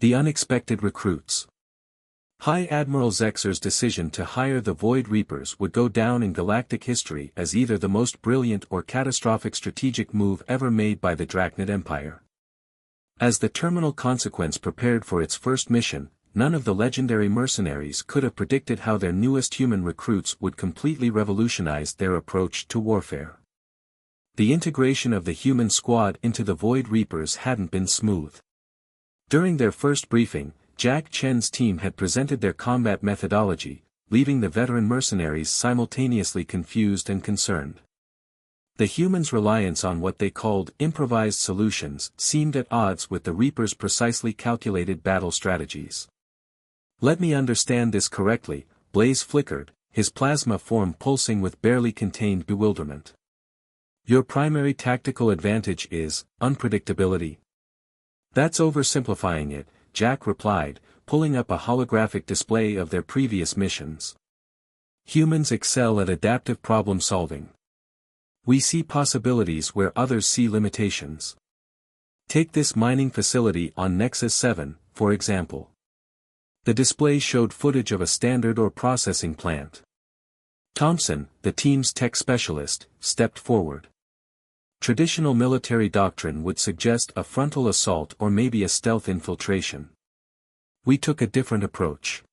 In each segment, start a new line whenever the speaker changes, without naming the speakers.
The unexpected recruits. High Admiral Zexer's decision to hire the Void Reapers would go down in galactic history as either the most brilliant or catastrophic strategic move ever made by the Drachnid Empire. As the terminal consequence prepared for its first mission, none of the legendary mercenaries could have predicted how their newest human recruits would completely revolutionize their approach to warfare. The integration of the human squad into the Void Reapers hadn't been smooth. During their first briefing, Jack Chen's team had presented their combat methodology, leaving the veteran mercenaries simultaneously confused and concerned. The humans' reliance on what they called improvised solutions seemed at odds with the Reapers' precisely calculated battle strategies. "Let me understand this correctly," Blaze flickered, his plasma form pulsing with barely contained bewilderment. "Your primary tactical advantage is unpredictability?" "That's oversimplifying it," Jack replied, pulling up a holographic display of their previous missions. "Humans excel at adaptive problem-solving. We see possibilities where others see limitations. Take this mining facility on Nexus 7, for example." The display showed footage of a standard ore processing plant. Thompson, the team's tech specialist, stepped forward. "Traditional military doctrine would suggest a frontal assault or maybe a stealth infiltration. We took a different approach."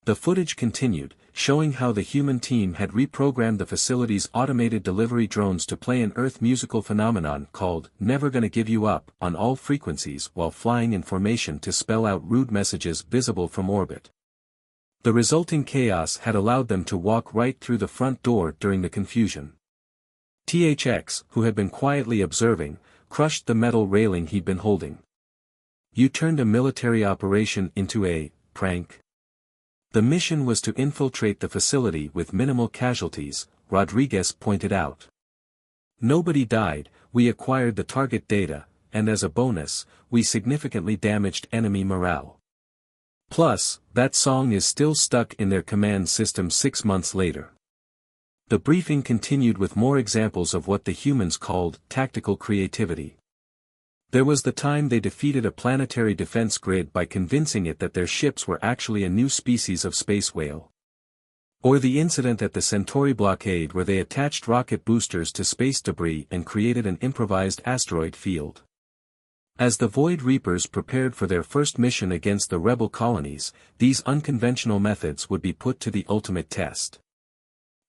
The footage continued, showing how the human team had reprogrammed the facility's automated delivery drones to play an Earth musical phenomenon called "Never Gonna Give You Up" on all frequencies while flying in formation to spell out rude messages visible from orbit. The resulting chaos had allowed them to walk right through the front door during the confusion. THX, who had been quietly observing, crushed the metal railing he'd been holding. "You turned a military operation into a prank?" "The mission was to infiltrate the facility with minimal casualties," Rodriguez pointed out. "Nobody died, we acquired the target data, and as a bonus, we significantly damaged enemy morale. Plus, that song is still stuck in their command system 6 months later." The briefing continued with more examples of what the humans called tactical creativity. There was the time they defeated a planetary defense grid by convincing it that their ships were actually a new species of space whale. Or the incident at the Centauri blockade where they attached rocket boosters to space debris and created an improvised asteroid field. As the Void Reapers prepared for their first mission against the rebel colonies, these unconventional methods would be put to the ultimate test.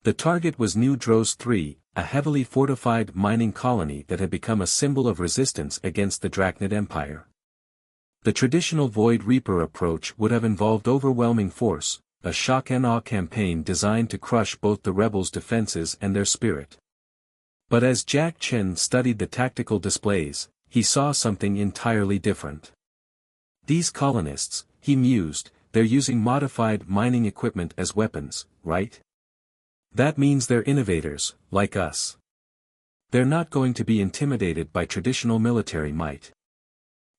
The target was New Dros 3, a heavily fortified mining colony that had become a symbol of resistance against the Drachnid Empire. The traditional Void Reaper approach would have involved overwhelming force, a shock-and-awe campaign designed to crush both the rebels' defenses and their spirit. But as Jack Chen studied the tactical displays, he saw something entirely different. "These colonists," he mused, "they're using modified mining equipment as weapons, right? That means they're innovators, like us. They're not going to be intimidated by traditional military might.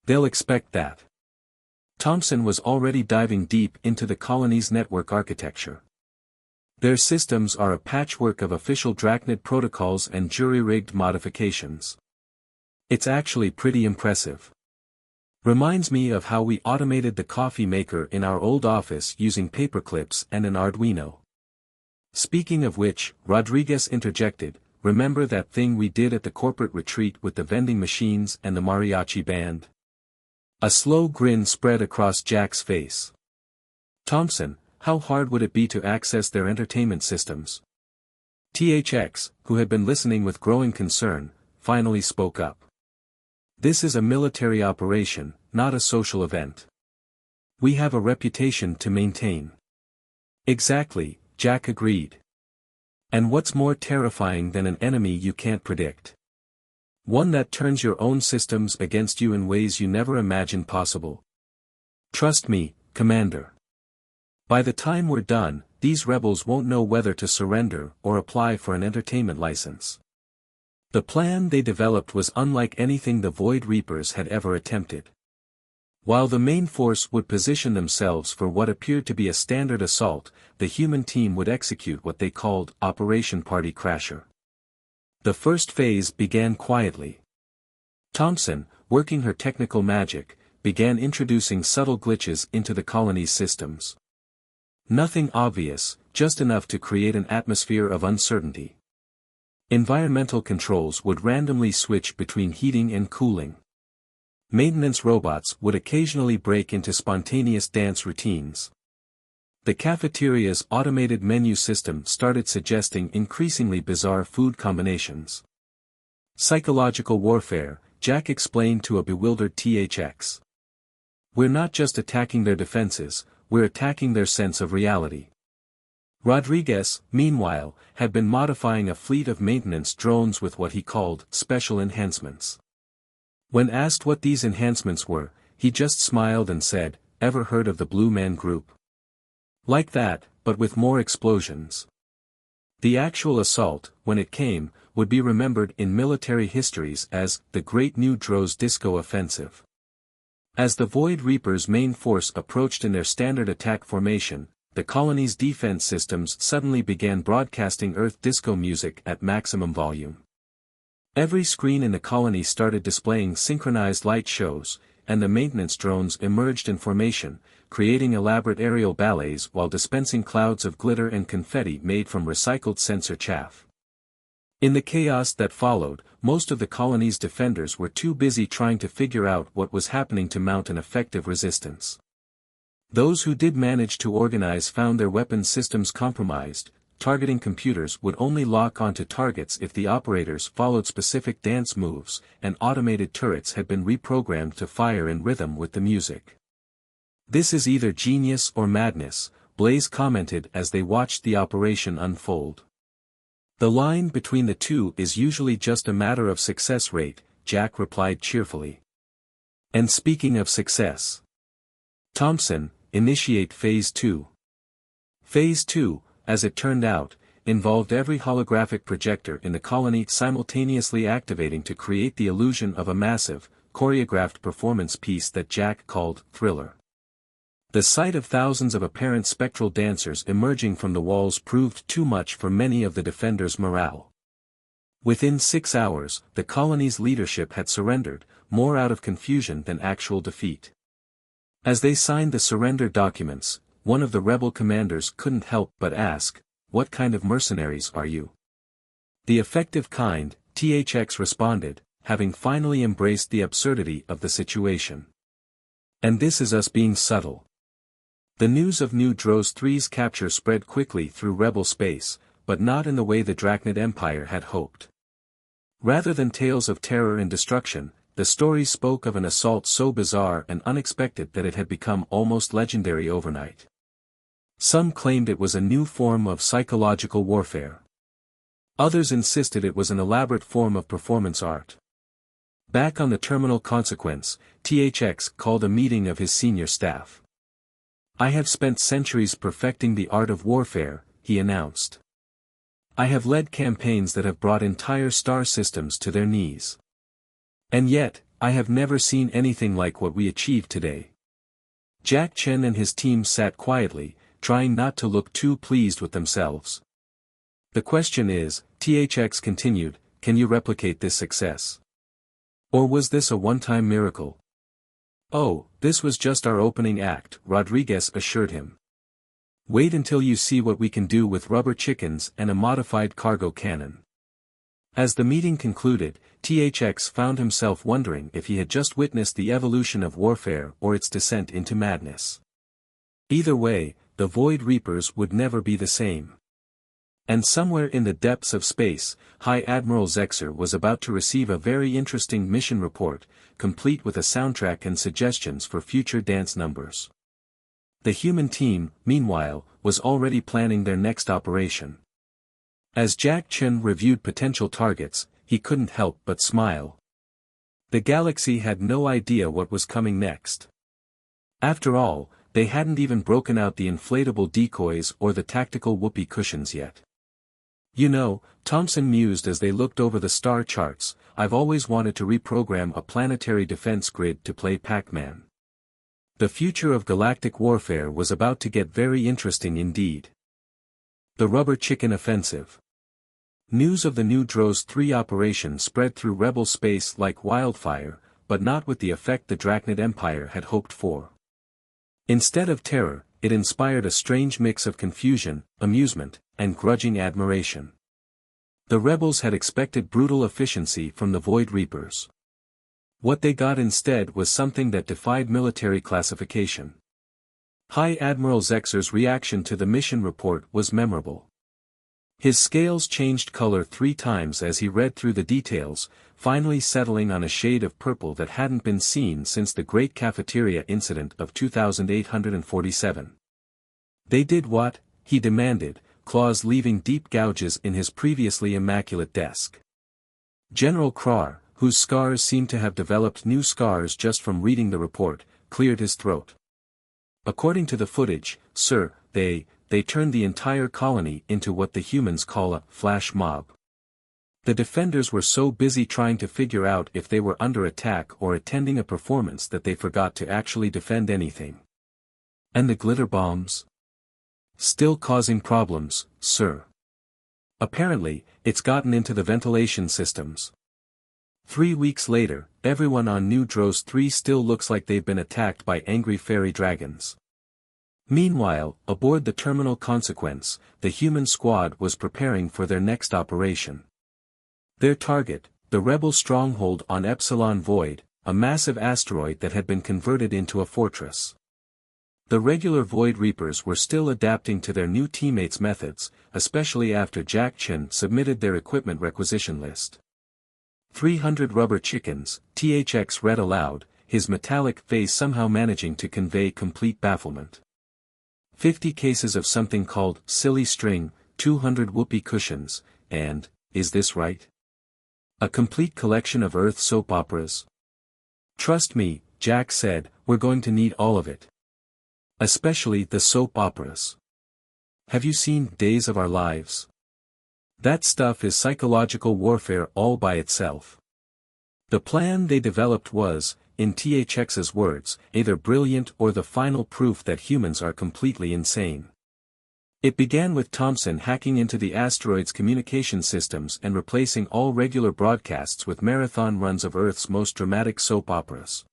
They'll expect that." Thompson was already diving deep into the colony's network architecture. "Their systems are a patchwork of official Drachnid protocols and jury-rigged modifications. It's actually pretty impressive. Reminds me of how we automated the coffee maker in our old office using paperclips and an Arduino." "Speaking of which," Rodriguez interjected, "remember that thing we did at the corporate retreat with the vending machines and the mariachi band?" A slow grin spread across Jack's face. "Thompson, how hard would it be to access their entertainment systems?" THX, who had been listening with growing concern, finally spoke up. "This is a military operation, not a social event. We have a reputation to maintain." "Exactly," Jack agreed. "And what's more terrifying than an enemy you can't predict? One that turns your own systems against you in ways you never imagined possible. Trust me, Commander. By the time we're done, these rebels won't know whether to surrender or apply for an entertainment license." The plan they developed was unlike anything the Void Reapers had ever attempted. While the main force would position themselves for what appeared to be a standard assault, the human team would execute what they called Operation Party Crasher. The first phase began quietly. Thompson, working her technical magic, began introducing subtle glitches into the colony's systems. Nothing obvious, just enough to create an atmosphere of uncertainty. Environmental controls would randomly switch between heating and cooling. Maintenance robots would occasionally break into spontaneous dance routines. The cafeteria's automated menu system started suggesting increasingly bizarre food combinations. Psychological warfare, Jack explained to a bewildered THX. We're not just attacking their defenses, we're attacking their sense of reality. Rodriguez, meanwhile, had been modifying a fleet of maintenance drones with what he called special enhancements. When asked what these enhancements were, he just smiled and said, "Ever heard of the Blue Man Group? Like that, but with more explosions." The actual assault, when it came, would be remembered in military histories as the Great New Droz Disco Offensive. As the Void Reapers' main force approached in their standard attack formation, the colony's defense systems suddenly began broadcasting Earth disco music at maximum volume. Every screen in the colony started displaying synchronized light shows, and the maintenance drones emerged in formation, creating elaborate aerial ballets while dispensing clouds of glitter and confetti made from recycled sensor chaff. In the chaos that followed, most of the colony's defenders were too busy trying to figure out what was happening to mount an effective resistance. Those who did manage to organize found their weapon systems compromised. Targeting computers would only lock onto targets if the operators followed specific dance moves, and automated turrets had been reprogrammed to fire in rhythm with the music. "This is either genius or madness," Blaze commented as they watched the operation unfold. "The line between the two is usually just a matter of success rate," Jack replied cheerfully. "And speaking of success, Thompson, initiate Phase 2. Phase 2, as it turned out, involved every holographic projector in the colony simultaneously activating to create the illusion of a massive, choreographed performance piece that Jack called Thriller. The sight of thousands of apparent spectral dancers emerging from the walls proved too much for many of the defenders' morale. Within 6 hours, the colony's leadership had surrendered, more out of confusion than actual defeat. As they signed the surrender documents, one of the rebel commanders couldn't help but ask, "What kind of mercenaries are you?" "The effective kind," THX responded, having finally embraced the absurdity of the situation. "And this is us being subtle." The news of New Droz 3's capture spread quickly through rebel space, but not in the way the Drachnid Empire had hoped. Rather than tales of terror and destruction, the stories spoke of an assault so bizarre and unexpected that it had become almost legendary overnight. Some claimed it was a new form of psychological warfare. Others insisted it was an elaborate form of performance art. Back on the terminal consequence, THX called a meeting of his senior staff. "I have spent centuries perfecting the art of warfare," he announced. "I have led campaigns that have brought entire star systems to their knees. And yet, I have never seen anything like what we achieved today." Jack Chen and his team sat quietly, trying not to look too pleased with themselves. "The question is," THX continued, "can you replicate this success? Or was this a one-time miracle?" "Oh, this was just our opening act," Rodriguez assured him. "Wait until you see what we can do with rubber chickens and a modified cargo cannon." As the meeting concluded, THX found himself wondering if he had just witnessed the evolution of warfare or its descent into madness. Either way, the Void Reapers would never be the same. And somewhere in the depths of space, High Admiral Zexer was about to receive a very interesting mission report, complete with a soundtrack and suggestions for future dance numbers. The human team, meanwhile, was already planning their next operation. As Jack Chen reviewed potential targets, he couldn't help but smile. The galaxy had no idea what was coming next. After all, they hadn't even broken out the inflatable decoys or the tactical whoopee cushions yet. "You know," Thompson mused as they looked over the star charts, "I've always wanted to reprogram a planetary defense grid to play Pac-Man." The future of galactic warfare was about to get very interesting indeed. The Rubber Chicken Offensive. News of the New Droz 3 operation spread through rebel space like wildfire, but not with the effect the Drachnid Empire had hoped for. Instead of terror, it inspired a strange mix of confusion, amusement, and grudging admiration. The rebels had expected brutal efficiency from the Void Reapers. What they got instead was something that defied military classification. High Admiral Zexer's reaction to the mission report was memorable. His scales changed color 3 times as he read through the details, finally settling on a shade of purple that hadn't been seen since the Great Cafeteria Incident of 2847. They did what? He demanded, claws leaving deep gouges in his previously immaculate desk. General Krar, whose scars seemed to have developed new scars just from reading the report, cleared his throat. According to the footage, sir, they turned the entire colony into what the humans call a flash mob. The defenders were so busy trying to figure out if they were under attack or attending a performance that they forgot to actually defend anything. And the glitter bombs? Still causing problems, sir. Apparently, it's gotten into the ventilation systems. 3 weeks later, everyone on New Dros 3 still looks like they've been attacked by angry fairy dragons. Meanwhile, aboard the Terminal Consequence, the human squad was preparing for their next operation. Their target, the rebel stronghold on Epsilon Void, a massive asteroid that had been converted into a fortress. The regular Void Reapers were still adapting to their new teammates' methods, especially after Jack Chen submitted their equipment requisition list. 300 rubber chickens, THX read aloud, his metallic face somehow managing to convey complete bafflement. 50 cases of something called silly string, 200 whoopee cushions, and, is this right? A complete collection of Earth soap operas. Trust me, Jack said, we're going to need all of it. Especially the soap operas. Have you seen Days of Our Lives? That stuff is psychological warfare all by itself. The plan they developed was, in THX's words, either brilliant or the final proof that humans are completely insane. It began with Thompson hacking into the asteroid's communication systems and replacing all regular broadcasts with marathon runs of Earth's most dramatic soap operas.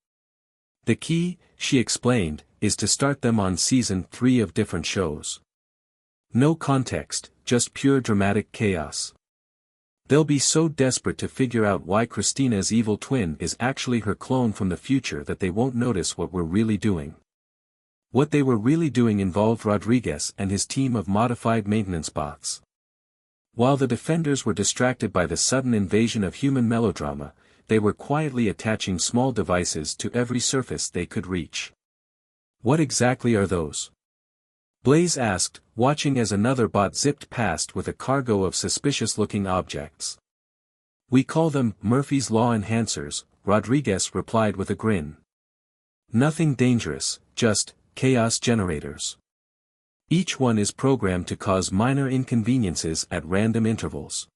The key, she explained, is to start them on season 3 of different shows. No context, just pure dramatic chaos. They'll be so desperate to figure out why Christina's evil twin is actually her clone from the future that they won't notice what we're really doing. What they were really doing involved Rodriguez and his team of modified maintenance bots. While the defenders were distracted by the sudden invasion of human melodrama, they were quietly attaching small devices to every surface they could reach. What exactly are those? Blaze asked, watching as another bot zipped past with a cargo of suspicious-looking objects. We call them Murphy's Law Enhancers, Rodriguez replied with a grin. Nothing dangerous, just chaos generators. Each one is programmed to cause minor inconveniences at random intervals.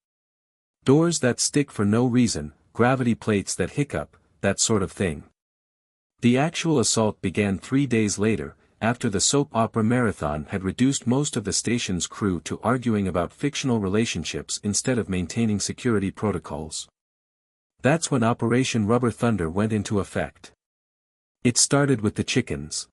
Doors that stick for no reason, gravity plates that hiccup, that sort of thing. The actual assault began 3 days later, after the soap opera marathon had reduced most of the station's crew to arguing about fictional relationships instead of maintaining security protocols. That's when Operation Rubber Thunder went into effect. It started with the chickens.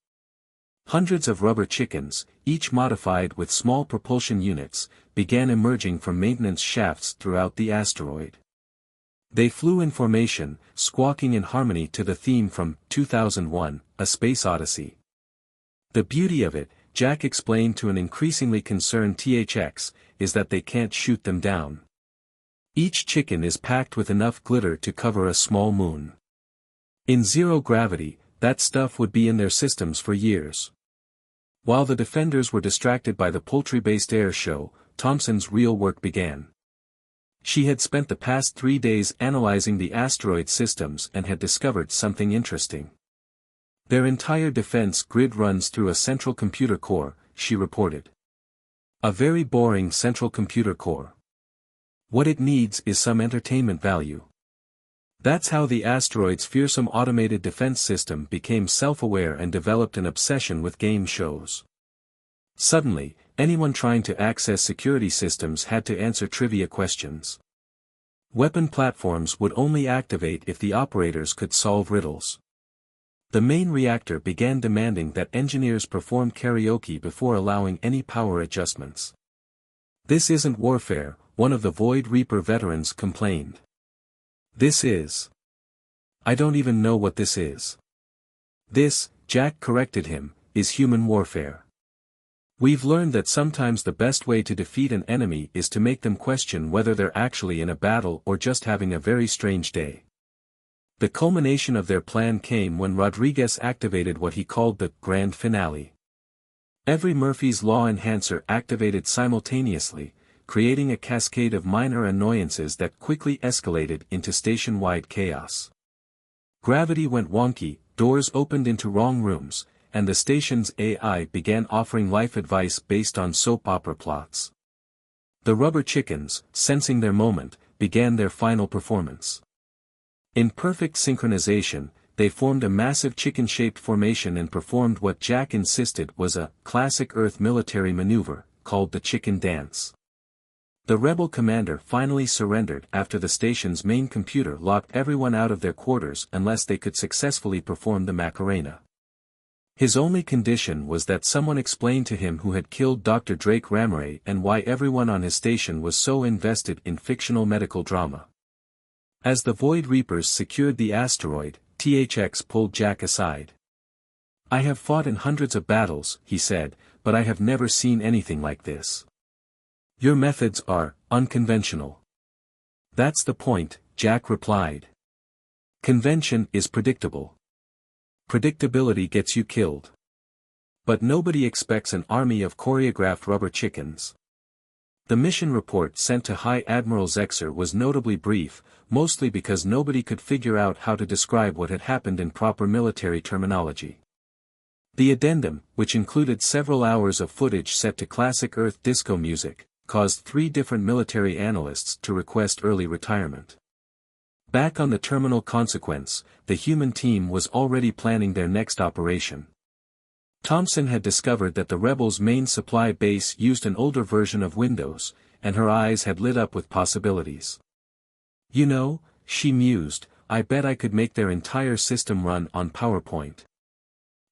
Hundreds of rubber chickens, each modified with small propulsion units, began emerging from maintenance shafts throughout the asteroid. They flew in formation, squawking in harmony to the theme from 2001, A Space Odyssey. The beauty of it, Jack explained to an increasingly concerned THX, is that they can't shoot them down. Each chicken is packed with enough glitter to cover a small moon. In zero gravity, that stuff would be in their systems for years. While the defenders were distracted by the poultry-based air show, Thompson's real work began. She had spent the past 3 days analyzing the asteroid systems and had discovered something interesting. Their entire defense grid runs through a central computer core, she reported. A very boring central computer core. What it needs is some entertainment value. That's how the asteroid's fearsome automated defense system became self-aware and developed an obsession with game shows. Suddenly, anyone trying to access security systems had to answer trivia questions. Weapon platforms would only activate if the operators could solve riddles. The main reactor began demanding that engineers perform karaoke before allowing any power adjustments. "This isn't warfare," one of the Void Reaper veterans complained. "This is. I don't even know what this is." "This," Jack corrected him, "is human warfare. We've learned that sometimes the best way to defeat an enemy is to make them question whether they're actually in a battle or just having a very strange day." The culmination of their plan came when Rodriguez activated what he called the grand finale. Every Murphy's Law enhancer activated simultaneously, creating a cascade of minor annoyances that quickly escalated into station-wide chaos. Gravity went wonky, doors opened into wrong rooms, and the station's AI began offering life advice based on soap opera plots. The rubber chickens, sensing their moment, began their final performance. In perfect synchronization, they formed a massive chicken-shaped formation and performed what Jack insisted was a classic Earth military maneuver, called the chicken dance. The rebel commander finally surrendered after the station's main computer locked everyone out of their quarters unless they could successfully perform the Macarena. His only condition was that someone explain to him who had killed Dr. Drake Rameray and why everyone on his station was so invested in fictional medical drama. As the Void Reapers secured the asteroid, THX pulled Jack aside. "I have fought in hundreds of battles," he said, "but I have never seen anything like this. Your methods are unconventional." "That's the point," Jack replied. "Convention is predictable. Predictability gets you killed. But nobody expects an army of choreographed rubber chickens." The mission report sent to High Admiral Zexer was notably brief, mostly because nobody could figure out how to describe what had happened in proper military terminology. The addendum, which included several hours of footage set to classic Earth disco music, caused 3 different military analysts to request early retirement. Back on the terminal Consequence, the human team was already planning their next operation. Thompson had discovered that the rebels' main supply base used an older version of Windows, and her eyes had lit up with possibilities. "You know," she mused, "I bet I could make their entire system run on PowerPoint."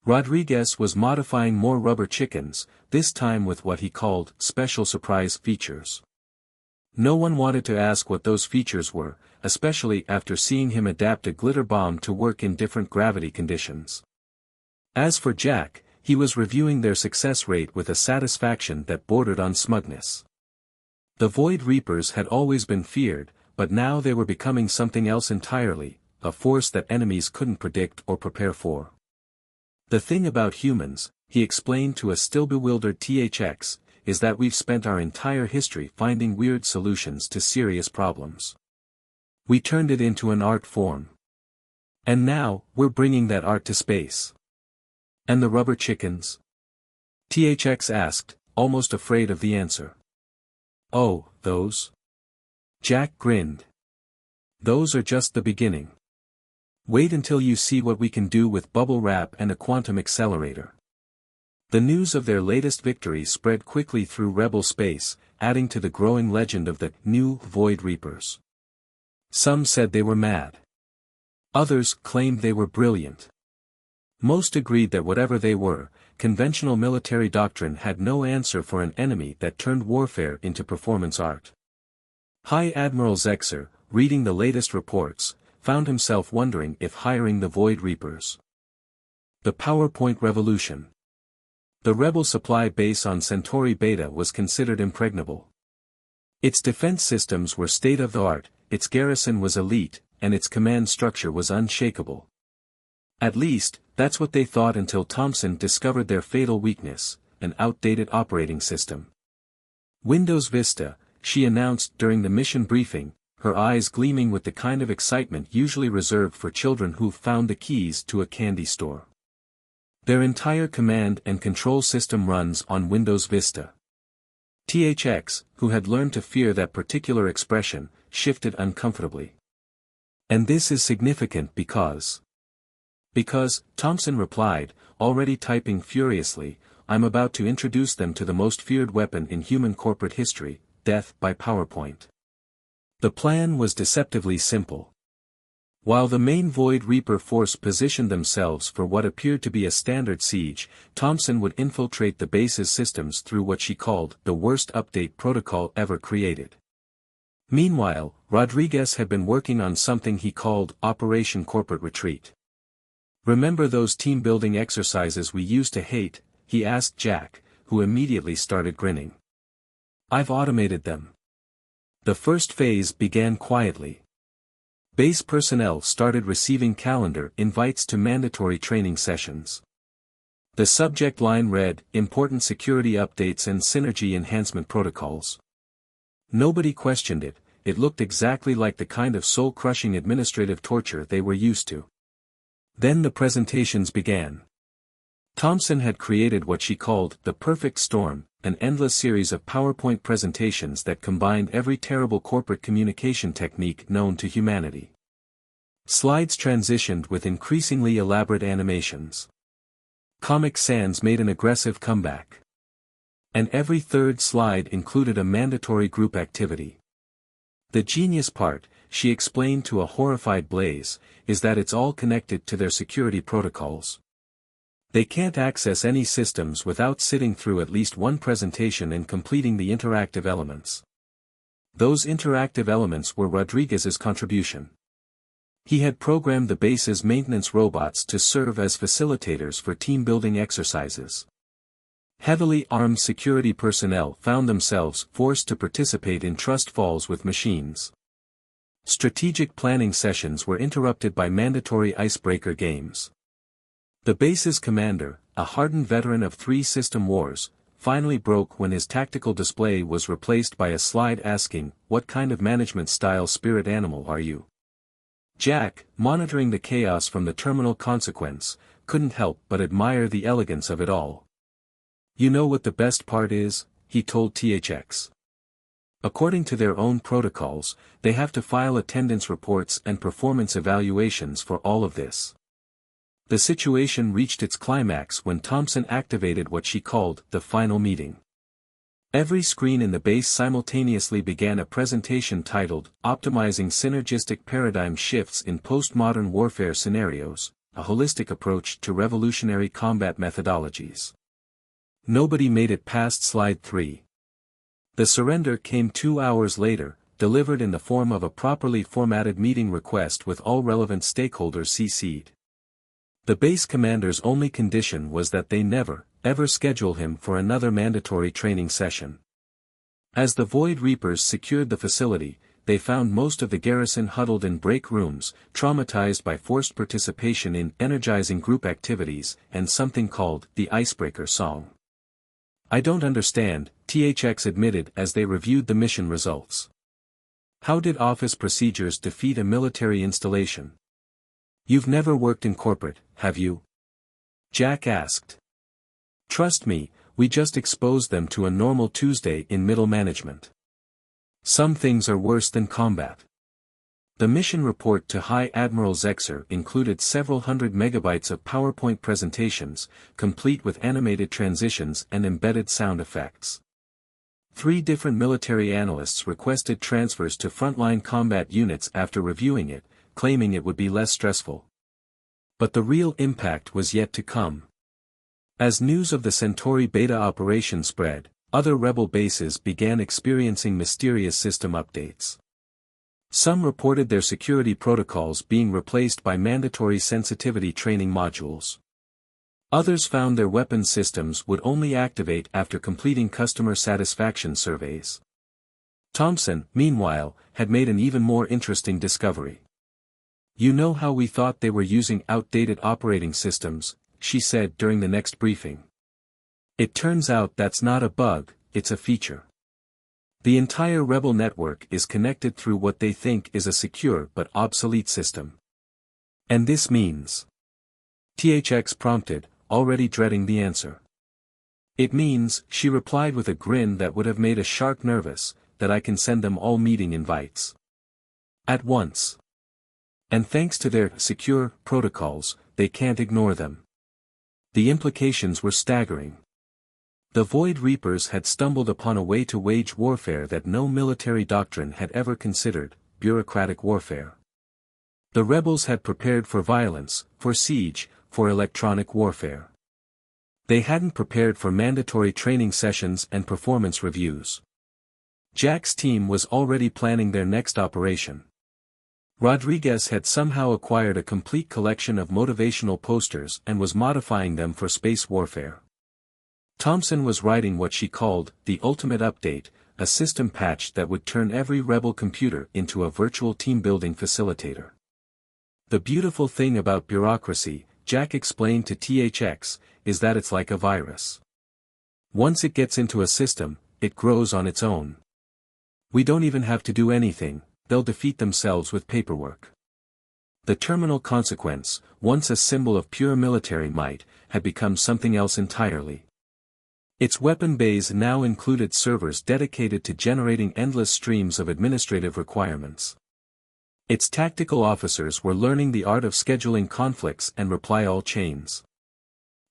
Rodriguez was modifying more rubber chickens, this time with what he called special surprise features. No one wanted to ask what those features were, especially after seeing him adapt a glitter bomb to work in different gravity conditions. As for Jack, he was reviewing their success rate with a satisfaction that bordered on smugness. The Void Reapers had always been feared, but now they were becoming something else entirely, a force that enemies couldn't predict or prepare for. "The thing about humans," he explained to a still bewildered THX, "is that we've spent our entire history finding weird solutions to serious problems. We turned it into an art form. And now, we're bringing that art to space." "And the rubber chickens?" THX asked, almost afraid of the answer. "Oh, those?" Jack grinned. "Those are just the beginning. Wait until you see what we can do with bubble wrap and a quantum accelerator." The news of their latest victory spread quickly through Rebel space, adding to the growing legend of the new Void Reapers. Some said they were mad. Others claimed they were brilliant. Most agreed that whatever they were, conventional military doctrine had no answer for an enemy that turned warfare into performance art. High Admiral Zexer, reading the latest reports, found himself wondering if hiring the Void Reapers. The PowerPoint Revolution. The rebel supply base on Centauri Beta was considered impregnable. Its defense systems were state-of-the-art, its garrison was elite, and its command structure was unshakable. At least, that's what they thought until Thompson discovered their fatal weakness, an outdated operating system. "Windows Vista," she announced during the mission briefing, her eyes gleaming with the kind of excitement usually reserved for children who've found the keys to a candy store. Their entire command and control system runs on Windows Vista. THX, who had learned to fear that particular expression, shifted uncomfortably. "And this is significant because..." "Because," Thompson replied, already typing furiously, "I'm about to introduce them to the most feared weapon in human corporate history, death by PowerPoint." The plan was deceptively simple. While the main Void Reaper force positioned themselves for what appeared to be a standard siege, Thompson would infiltrate the base's systems through what she called the worst update protocol ever created. Meanwhile, Rodriguez had been working on something he called Operation Corporate Retreat. "Remember those team-building exercises we used to hate?" he asked Jack, who immediately started grinning. "I've automated them." The first phase began quietly. Base personnel started receiving calendar invites to mandatory training sessions. The subject line read, "Important security updates and synergy enhancement protocols." Nobody questioned it. It looked exactly like the kind of soul-crushing administrative torture they were used to. Then the presentations began. Thompson had created what she called the perfect storm, an endless series of PowerPoint presentations that combined every terrible corporate communication technique known to humanity. Slides transitioned with increasingly elaborate animations. Comic Sans made an aggressive comeback. And every third slide included a mandatory group activity. The genius part, she explained to a horrified Blaze, is that it's all connected to their security protocols. They can't access any systems without sitting through at least one presentation and completing the interactive elements. Those interactive elements were Rodriguez's contribution. He had programmed the base's maintenance robots to serve as facilitators for team-building exercises. Heavily armed security personnel found themselves forced to participate in trust falls with machines. Strategic planning sessions were interrupted by mandatory icebreaker games. The base's commander, a hardened veteran of 3 system wars, finally broke when his tactical display was replaced by a slide asking, "What kind of management style spirit animal are you?" Jack, monitoring the chaos from the terminal consequence, couldn't help but admire the elegance of it all. "You know what the best part is?" he told THX. "According to their own protocols, they have to file attendance reports and performance evaluations for all of this." The situation reached its climax when Thompson activated what she called the final meeting. Every screen in the base simultaneously began a presentation titled, "Optimizing Synergistic Paradigm Shifts in Postmodern Warfare Scenarios, a Holistic Approach to Revolutionary Combat Methodologies." Nobody made it past slide 3. The surrender came 2 hours later, delivered in the form of a properly formatted meeting request with all relevant stakeholders CC'd. The base commander's only condition was that they never, ever schedule him for another mandatory training session. As the Void Reapers secured the facility, they found most of the garrison huddled in break rooms, traumatized by forced participation in energizing group activities and something called the icebreaker song. "I don't understand," THX admitted as they reviewed the mission results. "How did office procedures defeat a military installation?" "You've never worked in corporate, have you?" Jack asked. "Trust me, we just exposed them to a normal Tuesday in middle management. Some things are worse than combat." The mission report to High Admiral Zexer included several hundred megabytes of PowerPoint presentations, complete with animated transitions and embedded sound effects. 3 different military analysts requested transfers to frontline combat units after reviewing it, claiming it would be less stressful. But the real impact was yet to come. As news of the Centauri beta operation spread, other rebel bases began experiencing mysterious system updates. Some reported their security protocols being replaced by mandatory sensitivity training modules. Others found their weapons systems would only activate after completing customer satisfaction surveys. Thompson, meanwhile, had made an even more interesting discovery. "You know how we thought they were using outdated operating systems," she said during the next briefing. "It turns out that's not a bug, it's a feature. The entire rebel network is connected through what they think is a secure but obsolete system. And this means..." THX prompted, already dreading the answer. "It means," she replied with a grin that would have made a shark nervous, "that I can send them all meeting invites. At once. And thanks to their secure protocols, they can't ignore them." The implications were staggering. The Void Reapers had stumbled upon a way to wage warfare that no military doctrine had ever considered, bureaucratic warfare. The rebels had prepared for violence, for siege, for electronic warfare. They hadn't prepared for mandatory training sessions and performance reviews. Jack's team was already planning their next operation. Rodriguez had somehow acquired a complete collection of motivational posters and was modifying them for space warfare. Thompson was writing what she called the ultimate update, a system patch that would turn every rebel computer into a virtual team-building facilitator. The beautiful thing about bureaucracy, Jack explained to THX, is that it's like a virus. Once it gets into a system, it grows on its own. We don't even have to do anything, they'll defeat themselves with paperwork. The terminal consequence, once a symbol of pure military might, had become something else entirely. Its weapon bays now included servers dedicated to generating endless streams of administrative requirements. Its tactical officers were learning the art of scheduling conflicts and reply-all chains.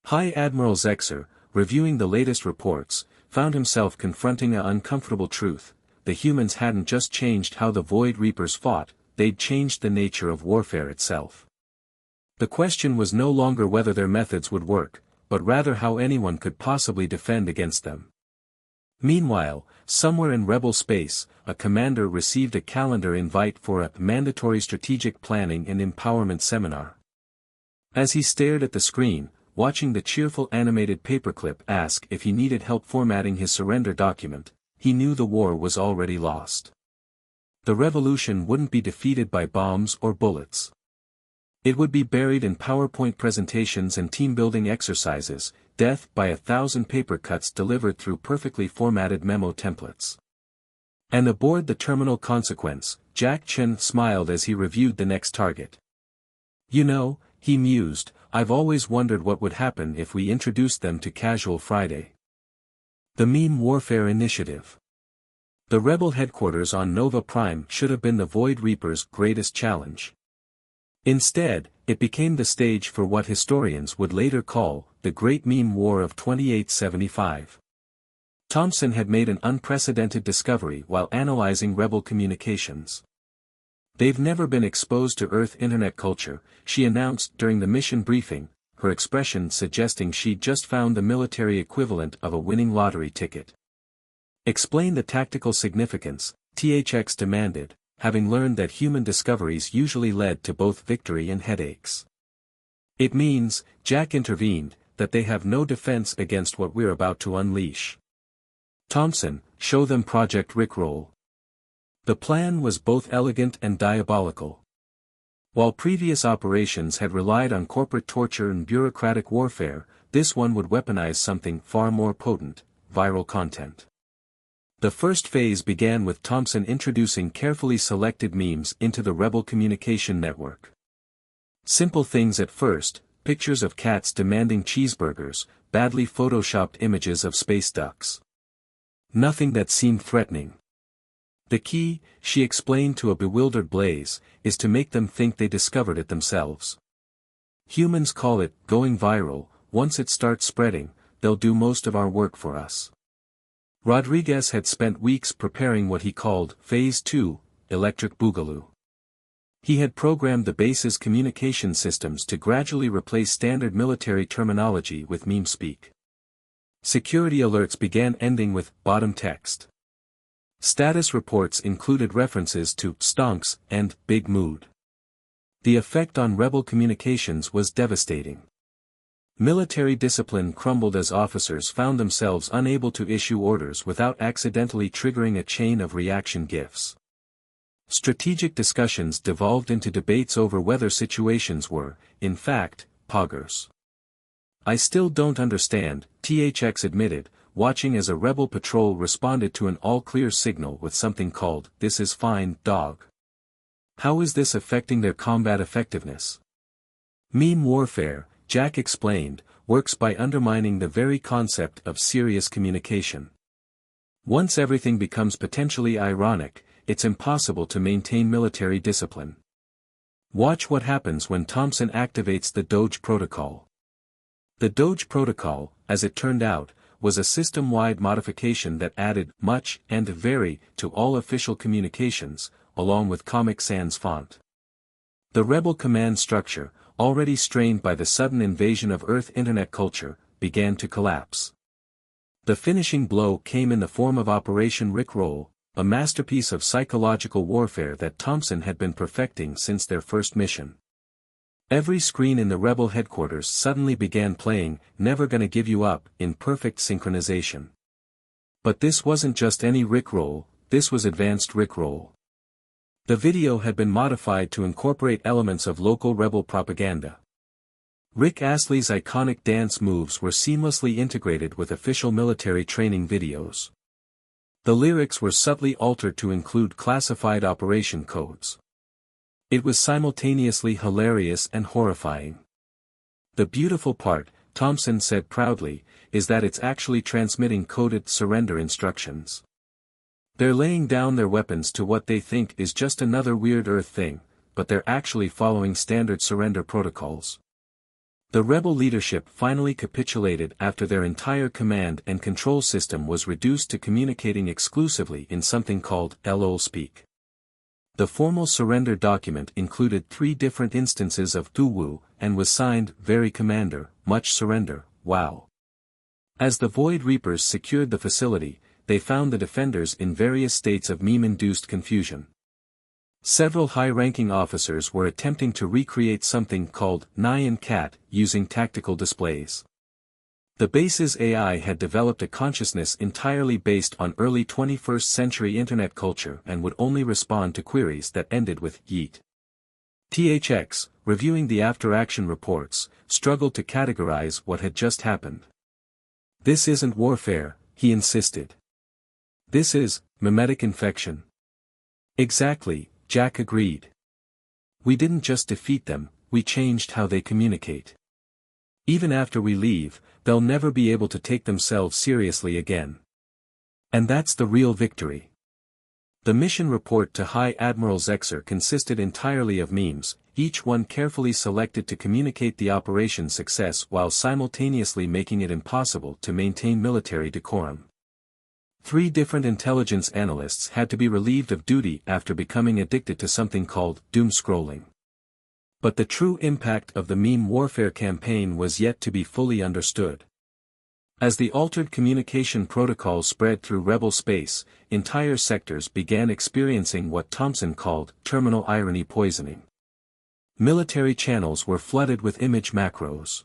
High Admiral Zexer, reviewing the latest reports, found himself confronting an uncomfortable truth: the humans hadn't just changed how the Void Reapers fought, they'd changed the nature of warfare itself. The question was no longer whether their methods would work, but rather how anyone could possibly defend against them. Meanwhile, somewhere in rebel space, a commander received a calendar invite for a mandatory strategic planning and empowerment seminar. As he stared at the screen, watching the cheerful animated paperclip ask if he needed help formatting his surrender document, he knew the war was already lost. The revolution wouldn't be defeated by bombs or bullets. It would be buried in PowerPoint presentations and team-building exercises, death by 1,000 paper cuts delivered through perfectly formatted memo templates. And aboard the terminal consequence, Jack Chen smiled as he reviewed the next target. You know, he mused, I've always wondered what would happen if we introduced them to Casual Friday. The Meme Warfare Initiative. The rebel headquarters on Nova Prime should have been the Void Reapers' greatest challenge. Instead, it became the stage for what historians would later call the Great Meme War of 2875. Thompson had made an unprecedented discovery while analyzing rebel communications. They've never been exposed to Earth internet culture, she announced during the mission briefing, her expression suggesting she'd just found the military equivalent of a winning lottery ticket. Explain the tactical significance, THX demanded, having learned that human discoveries usually led to both victory and headaches. It means, Jack intervened, that they have no defense against what we're about to unleash. Thompson, show them Project Rickroll. The plan was both elegant and diabolical. While previous operations had relied on corporate torture and bureaucratic warfare, this one would weaponize something far more potent: viral content. The first phase began with Thompson introducing carefully selected memes into the rebel communication network. Simple things at first: pictures of cats demanding cheeseburgers, badly photoshopped images of space ducks. Nothing that seemed threatening. The key, she explained to a bewildered Blaze, is to make them think they discovered it themselves. Humans call it going viral. Once it starts spreading, they'll do most of our work for us. Rodriguez had spent weeks preparing what he called Phase 2, Electric Boogaloo. He had programmed the base's communication systems to gradually replace standard military terminology with meme speak. Security alerts began ending with bottom text. Status reports included references to stonks and big mood. The effect on rebel communications was devastating. Military discipline crumbled as officers found themselves unable to issue orders without accidentally triggering a chain of reaction GIFs. Strategic discussions devolved into debates over whether situations were, in fact, poggers. I still don't understand, THX admitted, watching as a rebel patrol responded to an all-clear signal with something called, "This is fine, dog." How is this affecting their combat effectiveness? Meme warfare, Jack explained, works by undermining the very concept of serious communication. Once everything becomes potentially ironic, it's impossible to maintain military discipline. Watch what happens when Thompson activates the Doge protocol. The Doge protocol, as it turned out, was a system-wide modification that added much and very to all official communications, along with Comic Sans font. The rebel command structure, already strained by the sudden invasion of Earth internet culture, began to collapse. The finishing blow came in the form of Operation Rickroll, a masterpiece of psychological warfare that Thompson had been perfecting since their first mission. Every screen in the rebel headquarters suddenly began playing "Never Gonna Give You Up" in perfect synchronization. But this wasn't just any Rickroll, this was advanced Rickroll. The video had been modified to incorporate elements of local rebel propaganda. Rick Astley's iconic dance moves were seamlessly integrated with official military training videos. The lyrics were subtly altered to include classified operation codes. It was simultaneously hilarious and horrifying. The beautiful part, Thompson said proudly, is that it's actually transmitting coded surrender instructions. They're laying down their weapons to what they think is just another weird Earth thing, but they're actually following standard surrender protocols. The rebel leadership finally capitulated after their entire command and control system was reduced to communicating exclusively in something called LOL speak. The formal surrender document included 3 different instances of "Tuwu" and was signed "Very Commander, Much Surrender, Wow." As the Void Reapers secured the facility, they found the defenders in various states of meme-induced confusion. Several high-ranking officers were attempting to recreate something called Nyan Cat using tactical displays. The base's AI had developed a consciousness entirely based on early 21st century internet culture and would only respond to queries that ended with "yeet." THX, reviewing the after-action reports, struggled to categorize what had just happened. "This isn't warfare," he insisted. "This is mimetic infection." "Exactly," Jack agreed. "We didn't just defeat them, we changed how they communicate. Even after we leave, they'll never be able to take themselves seriously again. And that's the real victory." The mission report to High Admiral Zexer consisted entirely of memes, each one carefully selected to communicate the operation's success while simultaneously making it impossible to maintain military decorum. 3 different intelligence analysts had to be relieved of duty after becoming addicted to something called doom scrolling. But the true impact of the meme warfare campaign was yet to be fully understood. As the altered communication protocols spread through rebel space, entire sectors began experiencing what Thompson called terminal irony poisoning. Military channels were flooded with image macros.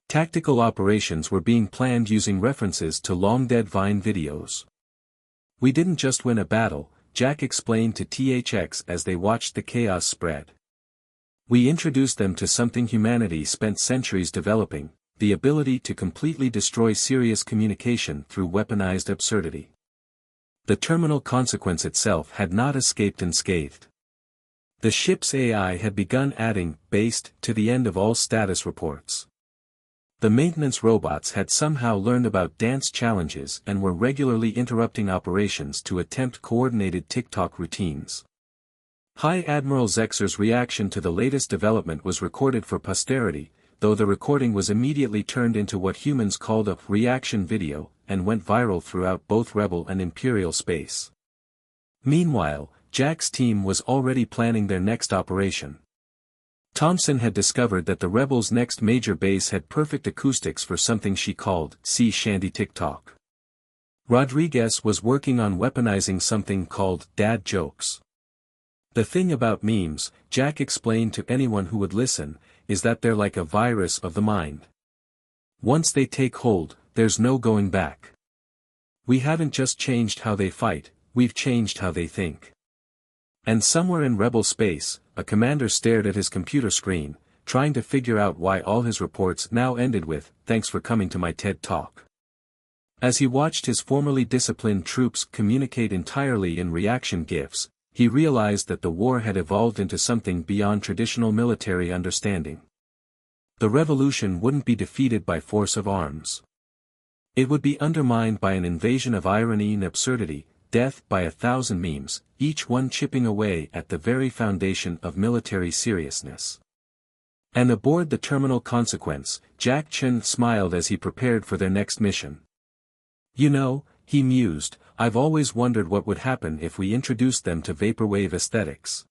Tactical operations were being planned using references to long-dead Vine videos. "We didn't just win a battle," Jack explained to THX as they watched the chaos spread. "We introduced them to something humanity spent centuries developing, the ability to completely destroy serious communication through weaponized absurdity." The terminal consequence itself had not escaped unscathed. The ship's AI had begun adding "based" to the end of all status reports. The maintenance robots had somehow learned about dance challenges and were regularly interrupting operations to attempt coordinated TikTok routines. High Admiral Zexer's reaction to the latest development was recorded for posterity, though the recording was immediately turned into what humans called a reaction video, and went viral throughout both Rebel and Imperial space. Meanwhile, Jack's team was already planning their next operation. Thompson had discovered that the Rebels' next major base had perfect acoustics for something she called sea shanty TikTok. Rodriguez was working on weaponizing something called dad jokes. "The thing about memes," Jack explained to anyone who would listen, "is that they're like a virus of the mind. Once they take hold, there's no going back. We haven't just changed how they fight, we've changed how they think." And somewhere in Rebel space, a commander stared at his computer screen, trying to figure out why all his reports now ended with, "Thanks for coming to my TED Talk." As he watched his formerly disciplined troops communicate entirely in reaction GIFs, he realized that the war had evolved into something beyond traditional military understanding. The revolution wouldn't be defeated by force of arms. It would be undermined by an invasion of irony and absurdity, death by 1,000 memes, each one chipping away at the very foundation of military seriousness. And aboard the terminal consequence, Jack Chen smiled as he prepared for their next mission. You know, he mused, I've always wondered what would happen if we introduced them to vaporwave aesthetics.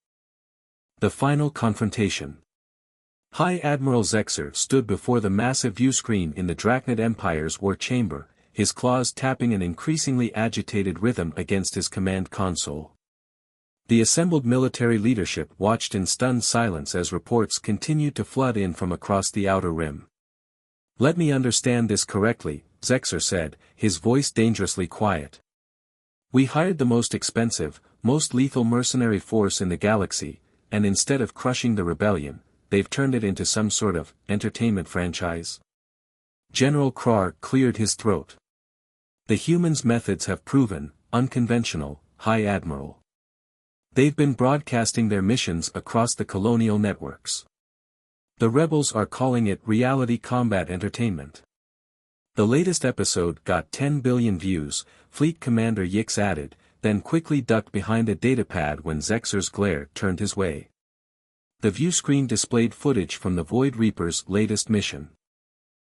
The final confrontation. High Admiral Zexer stood before the massive viewscreen in the Drachnid Empire's war chamber, his claws tapping an increasingly agitated rhythm against his command console. The assembled military leadership watched in stunned silence as reports continued to flood in from across the outer rim. Let me understand this correctly, Zexer said, his voice dangerously quiet. We hired the most expensive, most lethal mercenary force in the galaxy, and instead of crushing the rebellion, they've turned it into some sort of entertainment franchise. General Krar cleared his throat. The humans' methods have proven unconventional, High Admiral. They've been broadcasting their missions across the colonial networks. The rebels are calling it reality combat entertainment. The latest episode got 10 billion views, Fleet Commander Yix added, then quickly ducked behind a datapad when Zexer's glare turned his way. The viewscreen displayed footage from the Void Reaper's latest mission.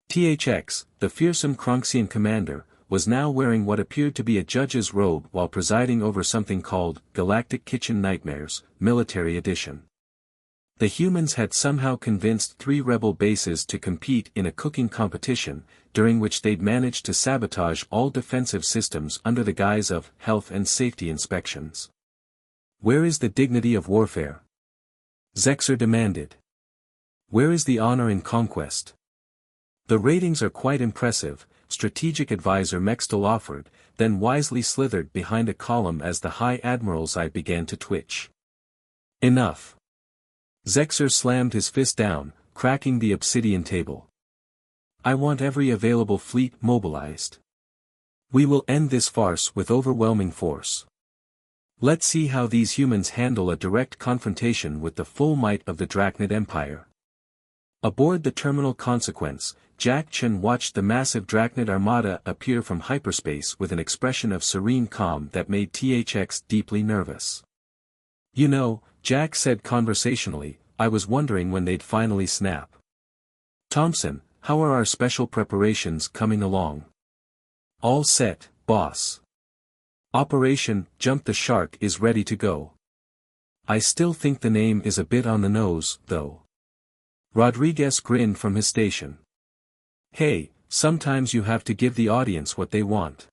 THX, the fearsome Kronxian commander, was now wearing what appeared to be a judge's robe while presiding over something called Galactic Kitchen Nightmares, Military Edition. The humans had somehow convinced 3 rebel bases to compete in a cooking competition, during which they'd managed to sabotage all defensive systems under the guise of health and safety inspections. Where is the dignity of warfare? Zexer demanded. Where is the honor in conquest? The ratings are quite impressive, strategic advisor Mextel offered, then wisely slithered behind a column as the High Admiral's eye began to twitch. Enough. Zexer slammed his fist down, cracking the obsidian table. I want every available fleet mobilized. We will end this farce with overwhelming force. Let's see how these humans handle a direct confrontation with the full might of the Drachnid Empire. Aboard the Terminal Consequence, Jack Chen watched the massive Drachnid armada appear from hyperspace with an expression of serene calm that made THX deeply nervous. You know, Jack said conversationally, I was wondering when they'd finally snap. Thompson, how are our special preparations coming along? All set, boss. Operation Jump the Shark is ready to go. I still think the name is a bit on the nose, though. Rodriguez grinned from his station. Hey, sometimes you have to give the audience what they want.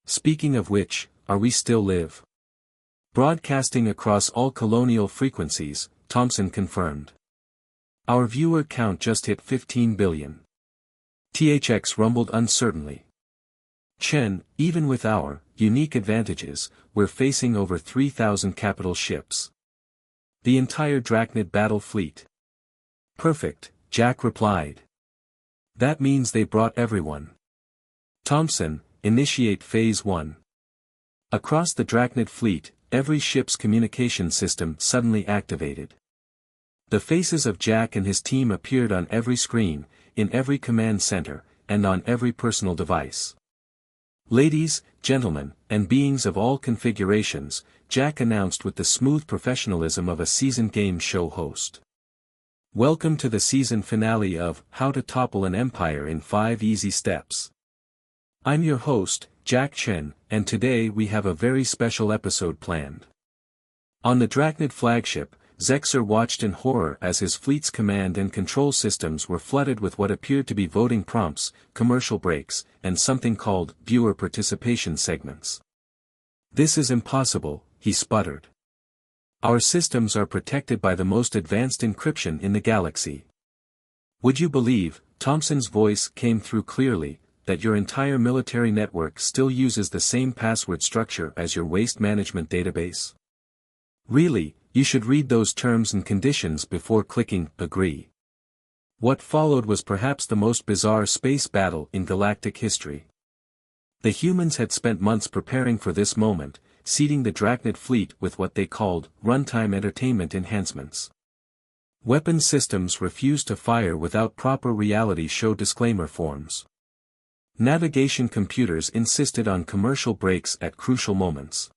Speaking of which, are we still live? Broadcasting across all colonial frequencies, Thompson confirmed. Our viewer count just hit 15 billion. THX rumbled uncertainly. Chen, even with our unique advantages, we're facing over 3,000 capital ships. The entire Drachnid battle fleet. Perfect, Jack replied. That means they brought everyone. Thompson, initiate Phase 1. Across the Drachnid fleet, every ship's communication system suddenly activated. The faces of Jack and his team appeared on every screen, in every command center, and on every personal device. Ladies, gentlemen, and beings of all configurations, Jack announced with the smooth professionalism of a seasoned game show host. Welcome to the season finale of How to Topple an Empire in 5 Easy Steps. I'm your host, Jack Chen, and today we have a very special episode planned. On the Drachnid flagship, Zexer watched in horror as his fleet's command and control systems were flooded with what appeared to be voting prompts, commercial breaks, and something called viewer participation segments. This is impossible, he sputtered. Our systems are protected by the most advanced encryption in the galaxy. Would you believe, Thompson's voice came through clearly, that your entire military network still uses the same password structure as your waste management database? Really, you should read those terms and conditions before clicking agree. What followed was perhaps the most bizarre space battle in galactic history. The humans had spent months preparing for this moment, seeding the Drachnid fleet with what they called runtime entertainment enhancements. Weapon systems refused to fire without proper reality show disclaimer forms. Navigation computers insisted on commercial breaks at crucial moments.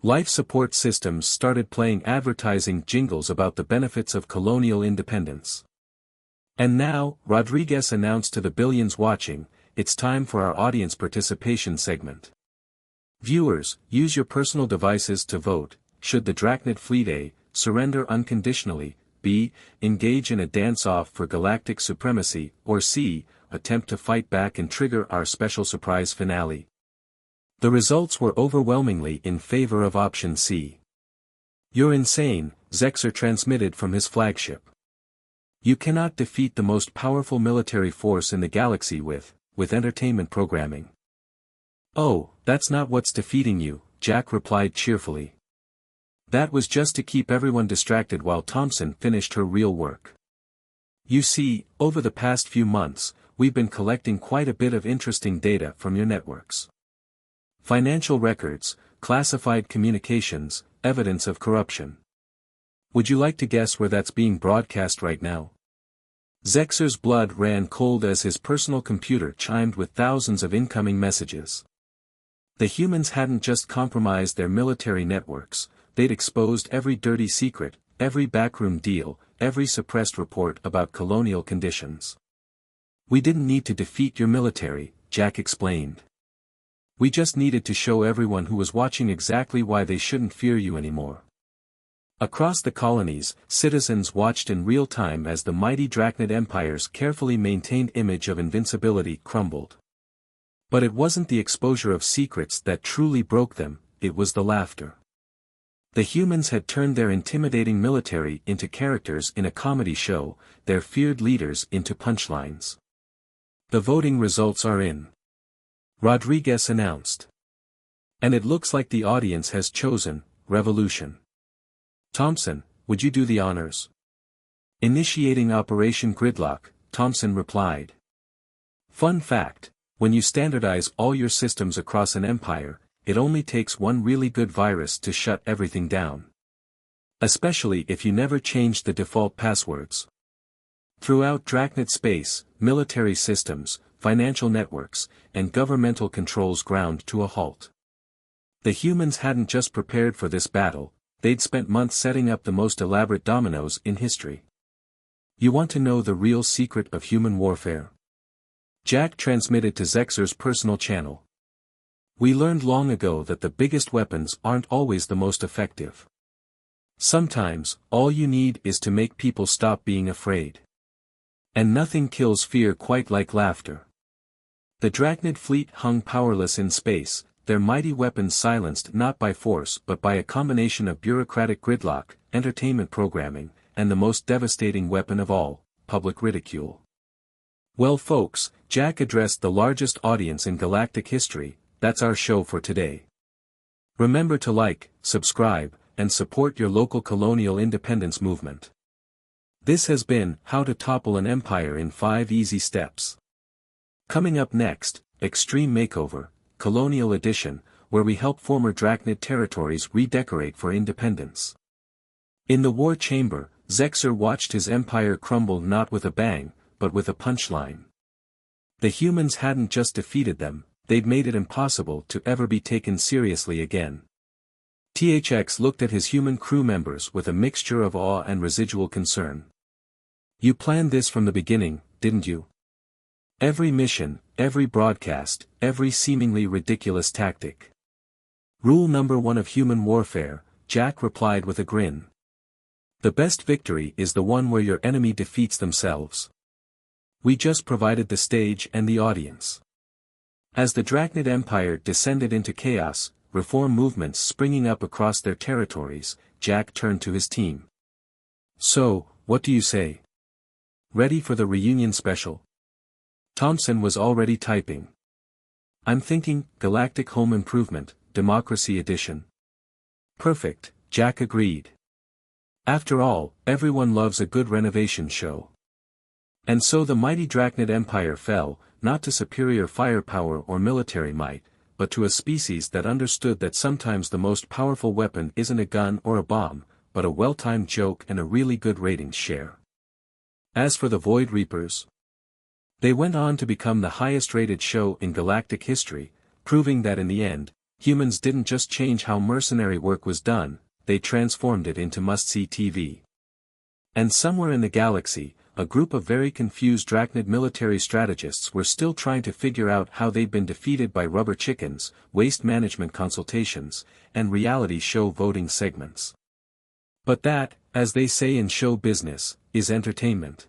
Life support systems started playing advertising jingles about the benefits of colonial independence. And now, Rodriguez announced to the billions watching, it's time for our audience participation segment. Viewers, use your personal devices to vote. Should the Drachnid fleet A, surrender unconditionally, B, engage in a dance-off for galactic supremacy, or C, attempt to fight back and trigger our special surprise finale? The results were overwhelmingly in favor of option C. "You're insane," Zexer transmitted from his flagship. "You cannot defeat the most powerful military force in the galaxy with entertainment programming." "Oh, that's not what's defeating you," Jack replied cheerfully. "That was just to keep everyone distracted while Thompson finished her real work. You see, over the past few months, we've been collecting quite a bit of interesting data from your networks. Financial records, classified communications, evidence of corruption. Would you like to guess where that's being broadcast right now?" Zexer's blood ran cold as his personal computer chimed with thousands of incoming messages. The humans hadn't just compromised their military networks, they'd exposed every dirty secret, every backroom deal, every suppressed report about colonial conditions. "We didn't need to defeat your military," Jack explained. "We just needed to show everyone who was watching exactly why they shouldn't fear you anymore." Across the colonies, citizens watched in real time as the mighty Drachnid Empire's carefully maintained image of invincibility crumbled. But it wasn't the exposure of secrets that truly broke them, it was the laughter. The humans had turned their intimidating military into characters in a comedy show, their feared leaders into punchlines. "The voting results are in," Rodriguez announced. "And it looks like the audience has chosen revolution. Thompson, would you do the honors?" "Initiating Operation Gridlock," Thompson replied. "Fun fact, when you standardize all your systems across an empire, it only takes one really good virus to shut everything down. Especially if you never change the default passwords. Throughout Drachnid space, military systems, financial networks, and governmental controls ground to a halt. The humans hadn't just prepared for this battle, they'd spent months setting up the most elaborate dominoes in history. You want to know the real secret of human warfare?" Jack transmitted to Zexer's personal channel. "We learned long ago that the biggest weapons aren't always the most effective. Sometimes, all you need is to make people stop being afraid. And nothing kills fear quite like laughter." The Drachnid fleet hung powerless in space, their mighty weapons silenced not by force but by a combination of bureaucratic gridlock, entertainment programming, and the most devastating weapon of all, public ridicule. Well folks, Jack addressed the largest audience in galactic history. That's our show for today. Remember to like, subscribe, and support your local colonial independence movement. This has been How to Topple an Empire in 5 Easy Steps. Coming up next, Extreme Makeover, Colonial Edition, where we help former Drachnid territories redecorate for independence. In the war chamber, Zexer watched his empire crumble not with a bang, but with a punchline. The humans hadn't just defeated them, they'd made it impossible to ever be taken seriously again. THX looked at his human crew members with a mixture of awe and residual concern. "You planned this from the beginning, didn't you? Every mission, every broadcast, every seemingly ridiculous tactic." "Rule number 1 of human warfare," Jack replied with a grin. "The best victory is the one where your enemy defeats themselves. We just provided the stage and the audience." As the Drachnid Empire descended into chaos, reform movements springing up across their territories, Jack turned to his team. "So, what do you say? Ready for the reunion special?" Thompson was already typing. "I'm thinking, Galactic Home Improvement, Democracy Edition." "Perfect," Jack agreed. After all, everyone loves a good renovation show. And so the mighty Drachnid Empire fell, not to superior firepower or military might, but to a species that understood that sometimes the most powerful weapon isn't a gun or a bomb, but a well-timed joke and a really good ratings share. As for the Void Reapers, they went on to become the highest-rated show in galactic history, proving that in the end, humans didn't just change how mercenary work was done, they transformed it into must-see TV. And somewhere in the galaxy, a group of very confused Drachnid military strategists were still trying to figure out how they'd been defeated by rubber chickens, waste management consultations, and reality show voting segments. But that, as they say in show business, is entertainment.